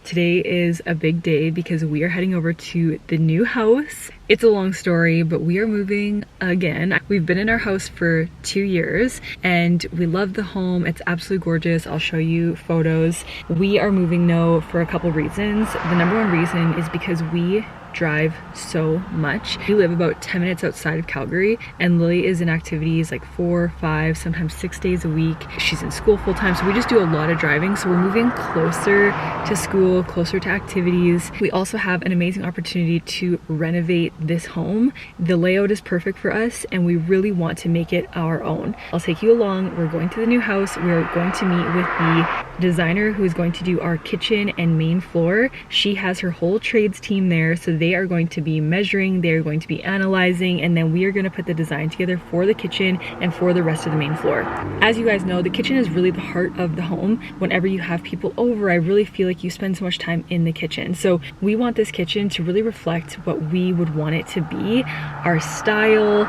Today is a big day because we are heading over to the new house. It's a long story, but we are moving again. We've been in our house for 2 years and we love the home. It's absolutely gorgeous. I'll show you photos. We are moving though for a couple reasons. The number one reason is because we drive so much. We live about 10 minutes outside of Calgary and Lily is in activities like 4, 5, sometimes 6 days a week. She's in school full time, so we just do a lot of driving. So we're moving closer to school, closer to activities. We also have an amazing opportunity to renovate this home. The layout is perfect for us and we really want to make it our own. I'll take you along. We're going to the new house. We're going to meet with the designer who is going to do our kitchen and main floor. She has her whole trades team there, so they are going to be measuring, they're going to be analyzing, and then we are going to put the design together for the kitchen and for the rest of the main floor. As you guys know, the kitchen is really the heart of the home. Whenever you have people over, I really feel like you spend so much time in the kitchen. So we want this kitchen to really reflect what we would want it to be, our style,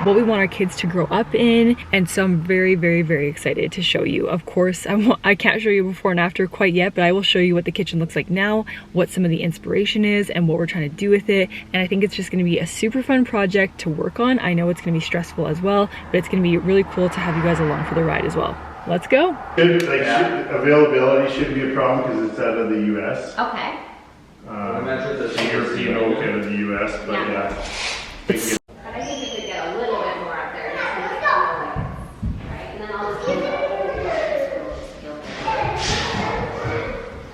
what we want our kids to grow up in. And so I'm very, very, very excited to show you. Of course, I can't show you before and after quite yet, but I will show you what the kitchen looks like now, what some of the inspiration is, and what we're trying to do with it. And I think it's just going to be a super fun project to work on. I know it's going to be stressful as well, but it's going to be really cool to have you guys along for the ride as well. Let's go. Availability shouldn't be a problem because it's out of the US. Okay. European oak out of the US, but yeah. But I think we could get a little bit more up there. Right? And then I'll just keep it.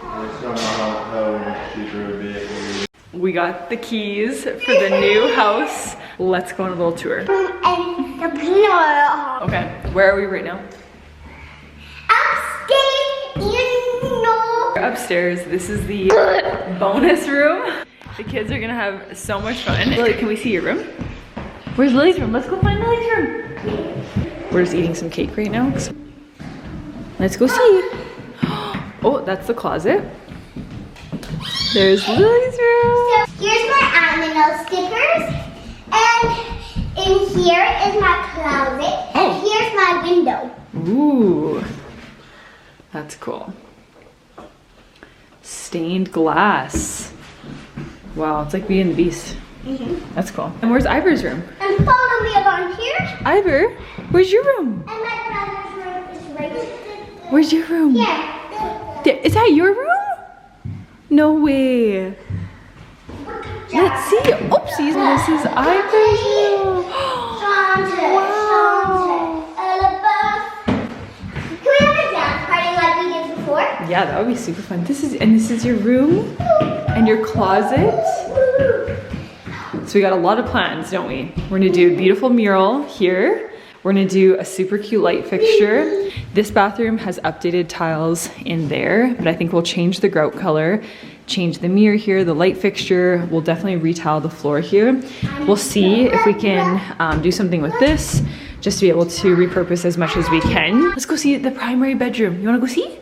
I just don't know how cheaper it would be. We got the keys for the new house. Let's go on a little tour. Okay, where are we right now? We're upstairs. This is the bonus room. The kids are gonna have so much fun. Lily, can we see your room? Where's Lily's room? Let's go find Lily's room. We're just eating some cake right now. Let's go see. Oh, that's the closet. There's Lily's room. So here's my animal stickers, and in here is my closet, and here's my window. Ooh, that's cool. Stained glass. Wow, it's like Beauty and the Beast. That's cool. And where's Ivor's room? And follow me around here. Ivor, where's your room? And my brother's room is right here. Where's your room? Yeah. There, is that your room? No way. Let's see. Oopsies, this is Ivor's room. Wow. Can we have a dance party like we did before? Yeah, that would be super fun. This is your room and your closet. So we got a lot of plans, don't we? We're gonna do a beautiful mural here. We're gonna do a super cute light fixture. This bathroom has updated tiles in there, but I think we'll change the grout color, change the mirror here, the light fixture. We'll definitely retile the floor here. We'll see if we can do something with this, just to be able to repurpose as much as we can. Let's go see the primary bedroom. You wanna go see?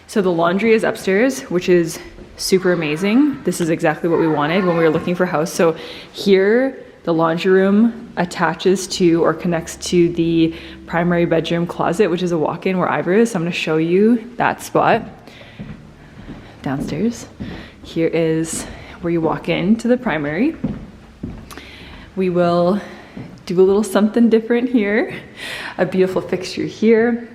So the laundry is upstairs, which is super amazing. This is exactly what we wanted when we were looking for a house. So here, the laundry room attaches to or connects to the primary bedroom closet, which is a walk-in where Ivor is. So I'm gonna show you that spot downstairs. Here is where you walk into the primary. We will do a little something different here. A beautiful fixture here.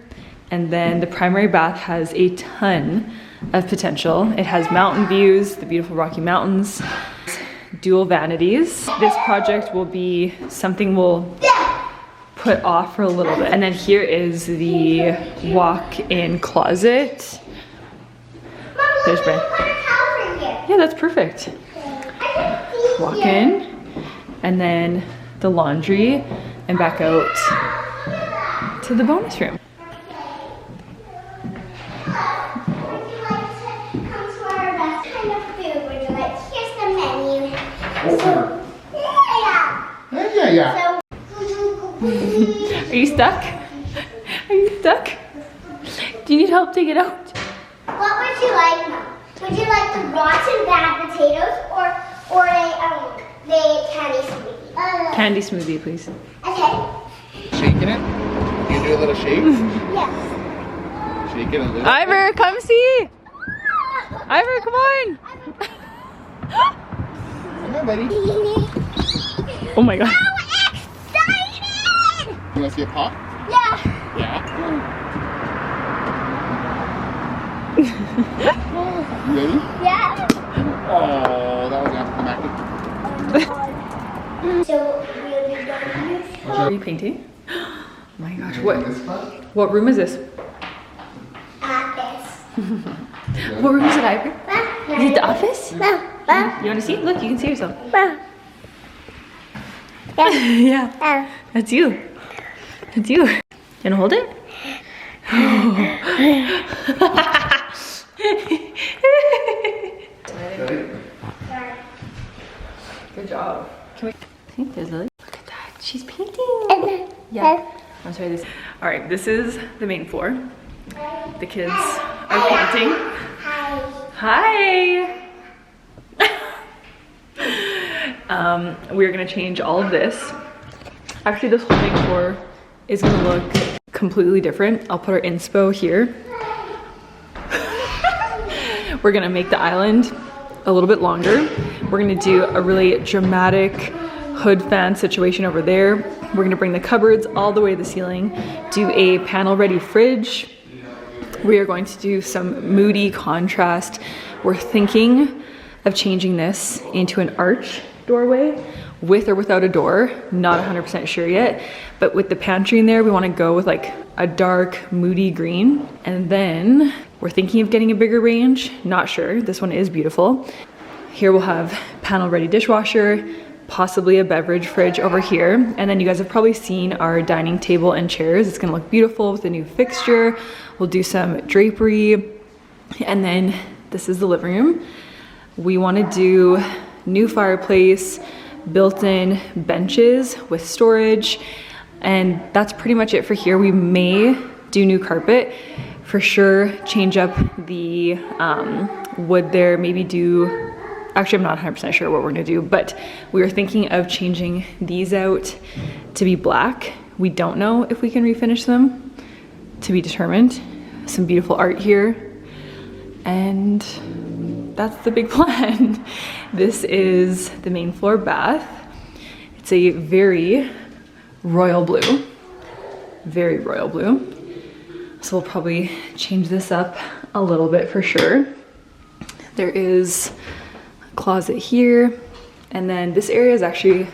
And then the primary bath has a ton of potential. It has mountain views, the beautiful Rocky Mountains, dual vanities. This project will be something we'll put off for a little bit. And then here is the walk-in closet. There's Brent. Yeah, that's perfect. Walk in, and then the laundry, and back out to the bonus room. Yeah. Are you stuck? Are you stuck? Do you need help to get out? What would you like, Mom? Would you like the rotten bad potatoes or the candy smoothie? Candy smoothie, please. Okay. Shaking it? You do a little shake? Yes. Shake it a little. Ivor, come see. Ivor, come on. Come on, buddy. Oh my god. Excited! You want to see a pop? Yeah. Yeah. You ready? Yeah. Oh, that was anticlimactic. So we'll be going. Are you painting? Oh my gosh, This part? what room is this? Office. What room is it, Ivor? Is it the office? You want to see? Look, you can see yourself. Yeah, that's you. That's you. You wanna hold it? Good job. Can we see? There's Lily. Look at that. She's painting. Yeah. I'm sorry. All right. This is the main floor. The kids are painting. Hi. We're gonna change all of this. Actually, this whole main floor is gonna look completely different. I'll put our inspo here. We're gonna make the island a little bit longer. We're gonna do a really dramatic hood fan situation over there. We're gonna bring the cupboards all the way to the ceiling, do a panel ready fridge. We are going to do some moody contrast. We're thinking of changing this into an arch doorway with or without a door. Not 100% sure yet, but with the pantry in there, we wanna go with like a dark, moody green. And then we're thinking of getting a bigger range. Not sure, this one is beautiful. Here we'll have panel ready dishwasher, possibly a beverage fridge over here. And then you guys have probably seen our dining table and chairs. It's gonna look beautiful with a new fixture. We'll do some drapery. And then this is the living room. We wanna do new fireplace, built-in benches with storage. And that's pretty much it for here. We may do new carpet. For sure, change up the wood there, maybe do, actually I'm not 100% sure what we're gonna do, but we were thinking of changing these out to be black. We don't know if we can refinish them, to be determined. Some beautiful art here. And that's the big plan. This is the main floor bath. It's a very royal blue, very royal blue. So we'll probably change this up a little bit for sure. There is a closet here. And then this area is actually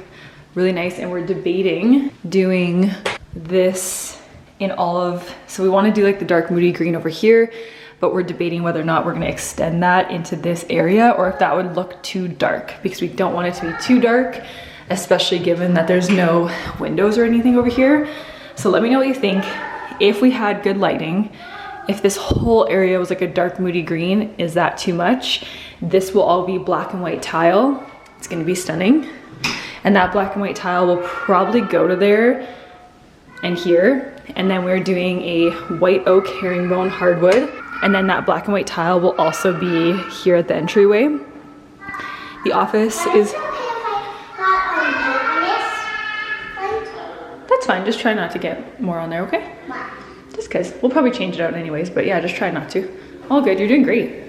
really nice, and we're debating doing this in all of, so we want to do like the dark moody green over here, but we're debating whether or not we're going to extend that into this area or if that would look too dark, because we don't want it to be too dark, especially given that there's no windows or anything over here. So let me know what you think. If we had good lighting, if this whole area was like a dark moody green, is that too much? This will all be black and white tile. It's going to be stunning. And that black and white tile will probably go to there and here. And then we're doing a white oak herringbone hardwood. And then that black and white tile will also be here at the entryway. The office is... That's fine, just try not to get more on there, okay? Just cause, we'll probably change it out anyways, but yeah, just try not to. All good, you're doing great.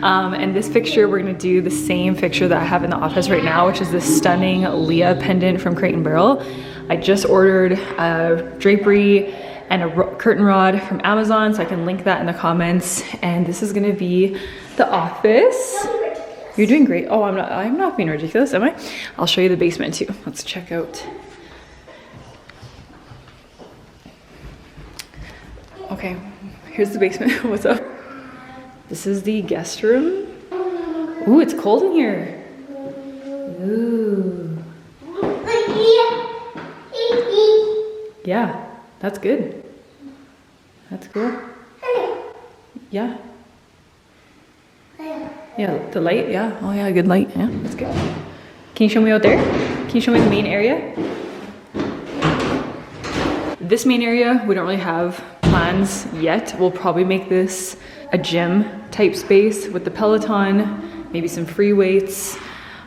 And this fixture, we're gonna do the same fixture that I have in the office right now, which is this stunning Leah pendant from Crate & Barrel. I just ordered a drapery and a curtain rod from Amazon, so I can link that in the comments. And this is gonna be the office. You're doing great. Oh, I'm not being ridiculous, am I? I'll show you the basement too. Let's check out. Okay, here's the basement. What's up? This is the guest room. Ooh, it's cold in here. Ooh. Yeah, that's good. That's cool. Yeah. Yeah, the light, yeah. Oh yeah, good light, yeah, that's good. Can you show me out there? Can you show me the main area? This main area, we don't really have plans yet. We'll probably make this a gym type space with the Peloton, maybe some free weights,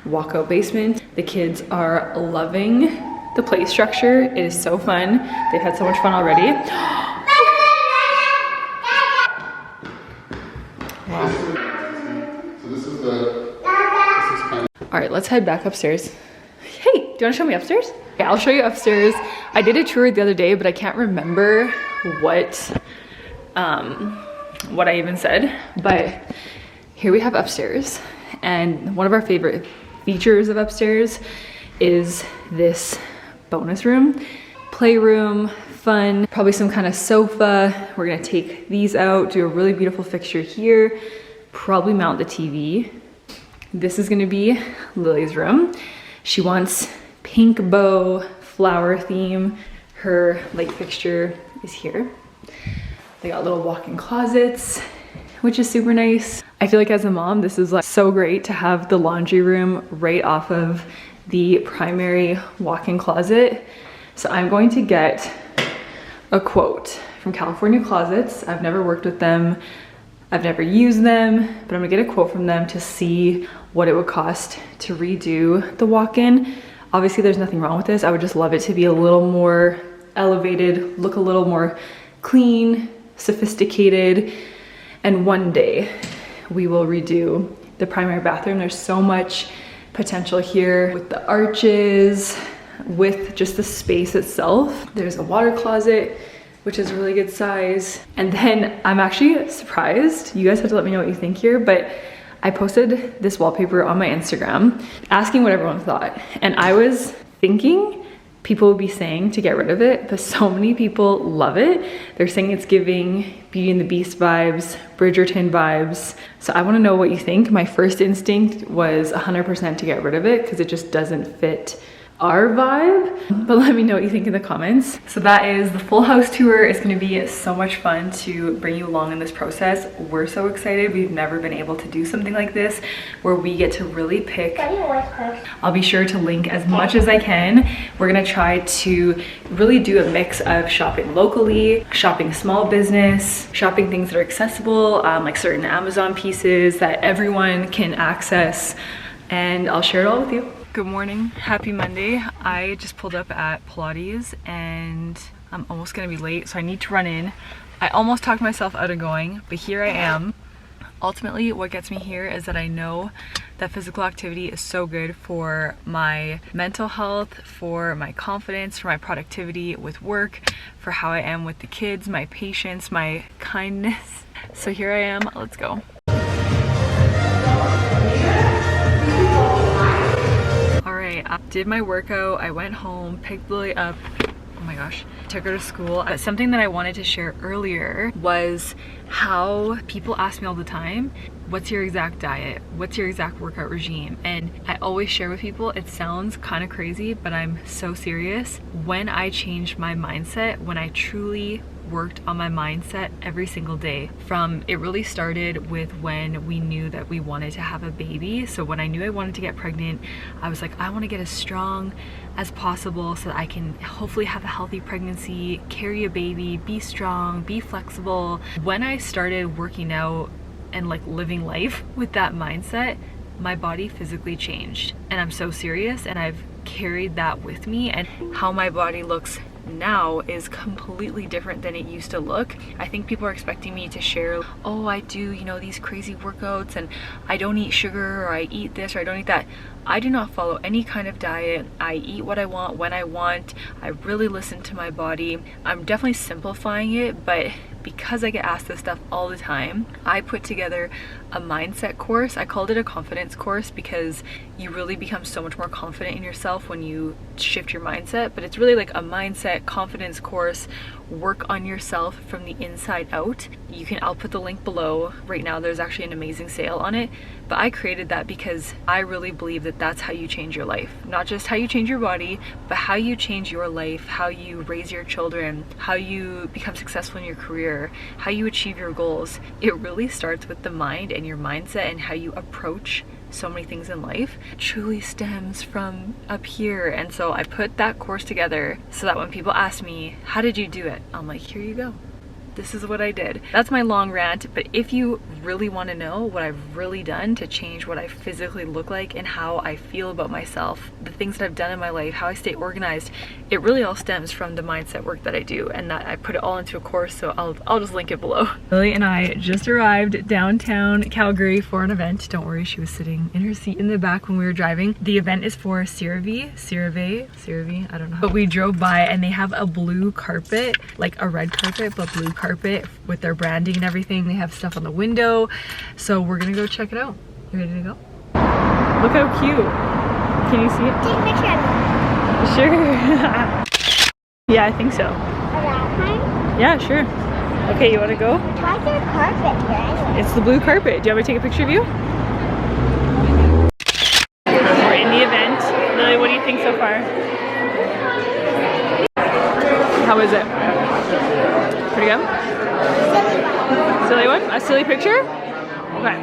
walkout basement. The kids are loving the play structure. It is so fun. They've had so much fun already. Wow. So this is kind of. All right, let's head back upstairs. Hey, do you want to show me upstairs? Yeah, I'll show you upstairs. I did a tour the other day, but I can't remember what I even said. But here we have upstairs, and one of our favorite features of upstairs is this bonus room, playroom, fun, probably some kind of sofa. We're gonna take these out, do a really beautiful fixture here, probably mount the TV. This is gonna be Lily's room. She wants pink bow flower theme. Her light fixture is here. They got little walk-in closets, which is super nice. I feel like as a mom, this is like so great to have the laundry room right off of the primary walk-in closet. So I'm going to get a quote from California Closets. I've never worked with them. I've never used them, but I'm gonna get a quote from them to see what it would cost to redo the walk-in. Obviously there's nothing wrong with this. I would just love it to be a little more elevated, look a little more clean, sophisticated. And one day we will redo the primary bathroom. There's so much potential here with the arches, with just the space itself. There's a water closet, which is a really good size. And then I'm actually surprised. You guys have to let me know what you think here, but I posted this wallpaper on my Instagram asking what everyone thought. And I was thinking people would be saying to get rid of it, but so many people love it. They're saying it's giving Beauty and the Beast vibes, Bridgerton vibes. So I wanna know what you think. My first instinct was 100% to get rid of it because it just doesn't fit our vibe, but let me know what you think in the comments. So that is the full house tour. It's gonna be so much fun to bring you along in this process. We're so excited. We've never been able to do something like this where we get to really pick. I'll be sure to link as much as I can. We're gonna try to really do a mix of shopping locally, shopping small business, shopping things that are accessible, like certain Amazon pieces that everyone can access, and I'll share it all with you. Good morning, happy Monday. I just pulled up at Pilates and I'm almost gonna be late, so I need to run in. I almost talked myself out of going, but here I am. Ultimately, what gets me here is that I know that physical activity is so good for my mental health, for my confidence, for my productivity with work, for how I am with the kids, my patience, my kindness. So here I am, let's go. I did my workout, I went home, picked Lily up, oh my gosh, took her to school. Something that I wanted to share earlier was how people ask me all the time, what's your exact diet? What's your exact workout regime? And I always share with people, it sounds kind of crazy, but I'm so serious. When I changed my mindset, when I truly worked on my mindset every single day. It really started with when we knew that we wanted to have a baby. So when I knew I wanted to get pregnant, I was like, I want to get as strong as possible so that I can hopefully have a healthy pregnancy, carry a baby, be strong, be flexible. When I started working out and like living life with that mindset, my body physically changed. And I'm so serious, and I've carried that with me, and how my body looks now is completely different than it used to look. I think people are expecting me to share, oh, I do, you know, these crazy workouts and I don't eat sugar, or I eat this or I don't eat that. I do not follow any kind of diet. I eat what I want when I want. I really listen to my body. I'm definitely simplifying it, but because I get asked this stuff all the time, I put together a mindset course. I called it a confidence course because you really become so much more confident in yourself when you shift your mindset. But it's really like a mindset confidence course. Work on yourself from the inside out. I'll put the link below. Right now there's actually an amazing sale on it, but I created that because I really believe that that's how you change your life. Not just how you change your body, but how you change your life, how you raise your children, how you become successful in your career, how you achieve your goals. It really starts with the mind and your mindset, and how you approach so many things in life. It truly stems from up here. And so I put that course together so that when people ask me, how did you do it? I'm like, here you go. This is what I did. That's my long rant, but if you really want to know what I've really done to change what I physically look like and how I feel about myself, the things that I've done in my life, how I stay organized, it really all stems from the mindset work that I do, and that I put it all into a course, so I'll just link it below. Lily and I just arrived downtown Calgary for an event. Don't worry, she was sitting in her seat in the back when we were driving. The event is for CeraVe, I don't know. But we drove by and they have a blue carpet, like a red carpet, but blue carpet with their branding and everything. They have stuff on the window. So we're gonna go check it out. You ready to go? Look how cute. Can you see it? Take a picture of me. Sure. Yeah, I think so. Around time? Yeah, sure. Okay, you wanna go? Why is there a carpet here anyway? It's the blue carpet. Do you want me to take a picture of you? We're in the event. Lily, what do you think so far? How is it? Pretty good? Silly one? A silly picture? Okay.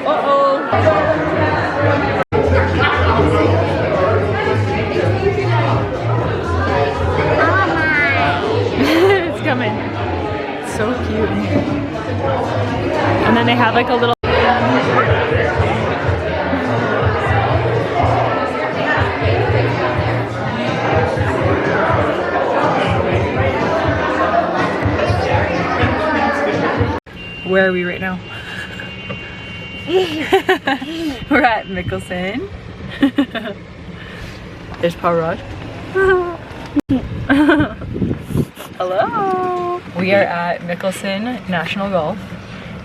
Uh-oh. It's coming. It's so cute. And then they have like a little... Where are we right now? We're at Mickelson. There's Power Hello. We are at Mickelson National Golf,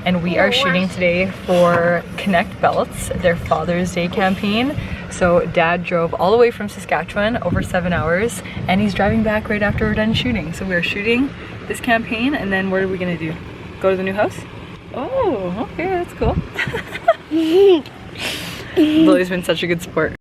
and we are shooting today for Connect Belts, their Father's Day campaign. So Dad drove all the way from Saskatchewan, over 7 hours, and he's driving back right after we're done shooting. So we're shooting this campaign, and then what are we gonna do? Go to the new house? Oh, okay, that's cool. Lily's been such a good sport.